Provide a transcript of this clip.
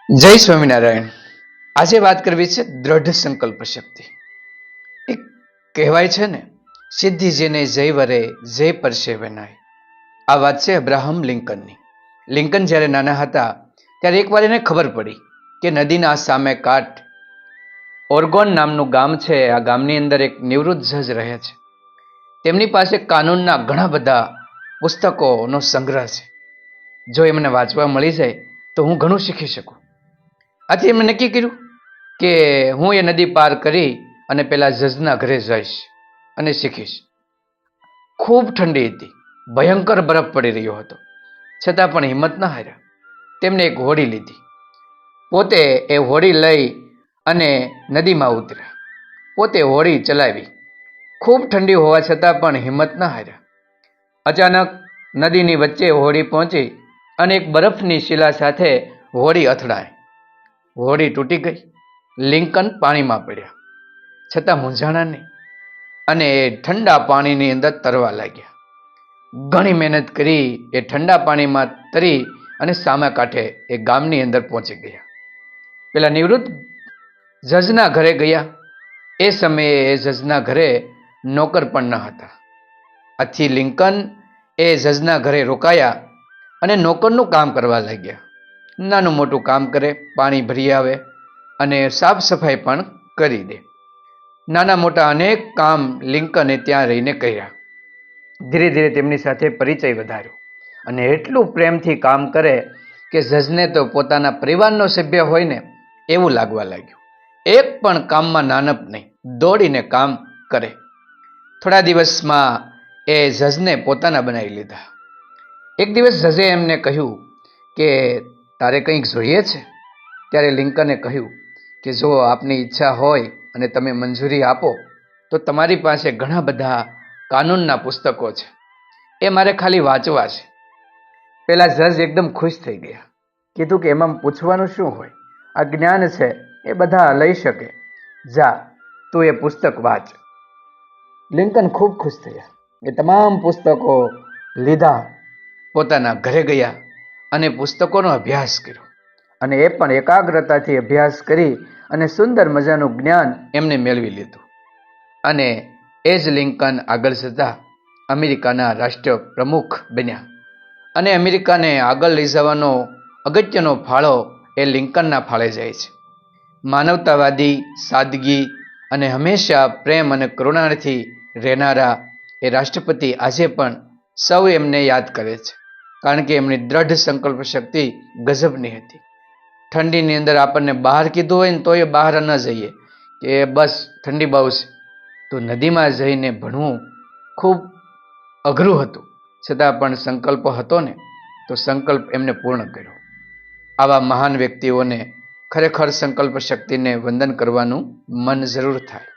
જય સ્વામિનારાયણ। આજે વાત કરવી છે દ્રઢ સંકલ્પ શક્તિ। એક કહેવાય છે ને, સિદ્ધિ જેને જય વરે જય પરસે વનાય। આ વાત છે અબ્રાહમ લિંકનની। લિંકન જ્યારે નાના હતા ત્યારે એકવાર એને ખબર પડી કે નદીના સામે કાંઠ ઓર્ગોન નામનું ગામ છે। આ ગામની અંદર એક નિવૃત્ત જજ રહે છે। તેમની પાસે કાનૂનના ઘણા બધા પુસ્તકોનો સંગ્રહ છે। જો એમને વાંચવા મળી જાય તો હું ઘણું શીખી શકું। આથી એમણે નક્કી કર્યું કે હું એ નદી પાર કરી અને પેલા જજના ઘરે જઈશ અને શીખીશ। ખૂબ ઠંડી હતી, ભયંકર બરફ પડી રહ્યો હતો, છતાં પણ હિંમત ન હાર્યા। તેમને એક હોડી લીધી, પોતે એ હોડી લઈ અને નદીમાં ઉતર્યા, પોતે હોડી ચલાવી। ખૂબ ઠંડી હોવા છતાં પણ હિંમત ન હાર્યા। અચાનક નદીની વચ્ચે હોડી પહોંચી અને એક બરફની શિલા સાથે હોડી અથડાઈ, હોડી તૂટી ગઈ। લિંકન પાણીમાં પડ્યા, છતાં મૂંઝાણા નહીં અને એ ઠંડા પાણીની અંદર તરવા લાગ્યા। ઘણી મહેનત કરી એ ઠંડા પાણીમાં તરી અને સામે કાંઠે એ ગામની અંદર પહોંચી ગયા। પેલા નિવૃત્ત જજના ઘરે ગયા। એ સમયે એ જજના ઘરે નોકર પણ ન હતા। આથી લિંકન એ જજના ઘરે રોકાયા અને નોકરનું કામ કરવા લાગ્યા। નાનું મોટું કામ કરે, પાણી ભરી આવે અને સાફ સફાઈ પણ કરી દે। નાના મોટા અનેક કામ લિંકને ત્યાં રહીને કર્યા। ધીરે ધીરે તેમની સાથે પરિચય વધાર્યો અને એટલું પ્રેમથી કામ કરે કે જજને તો પોતાના પરિવારનો સભ્ય હોય ને એવું લાગવા લાગ્યું। એક પણ કામમાં નાનપ નહીં, દોડીને કામ કરે। થોડા દિવસમાં એ જજને પોતાના બનાવી લીધા। એક દિવસ જજે એમને કહ્યું કે તારે કંઈક જોઈએ છે? ત્યારે લિંકને કહ્યું કે જો આપની ઈચ્છા હોય અને તમે મંજૂરી આપો તો તમારી પાસે ઘણા બધા કાનૂનના પુસ્તકો છે, એ મારે ખાલી વાંચવા છે। પેલા જજ એકદમ ખુશ થઈ ગયા। કીધું કે એમાં પૂછવાનું શું હોય, આ જ્ઞાન છે, એ બધા લઈ શકે, જા તું એ પુસ્તક વાંચ। લિંકન ખૂબ ખુશ થયા। એ તમામ પુસ્તકો લીધા, પોતાના ઘરે ગયા અને પુસ્તકોનો અભ્યાસ કર્યો અને એ પણ એકાગ્રતાથી અભ્યાસ કરી અને સુંદર મજાનું જ્ઞાન એમને મેળવી લીધું। અને એ જ લિંકન આગળ જતા અમેરિકાના રાષ્ટ્ર પ્રમુખ બન્યા અને અમેરિકાને આગળ લઈ જવાનો અગત્યનો ફાળો એ લિંકનના ફાળે જાય છે। માનવતાવાદી, સાદગી અને હંમેશા પ્રેમ અને કરુણાથી રહેનારા એ રાષ્ટ્રપતિ આજે પણ સૌ એમને યાદ કરે છે, કારણ કે એમની દ્રઢ સંકલ્પ શક્તિ ગજબની હતી। ઠંડીની અંદર આપણને બહાર કીધું હોય ને તો એ બહાર ન જઈએ કે બસ ઠંડી બહુ છે, તો નદીમાં જઈને ભણવું ખૂબ અઘરું હતું, છતાં પણ સંકલ્પ હતો ને તો સંકલ્પ એમને પૂર્ણ કર્યો। આવા મહાન વ્યક્તિઓને ખરેખર સંકલ્પ શક્તિને વંદન કરવાનું મન જરૂર થાય।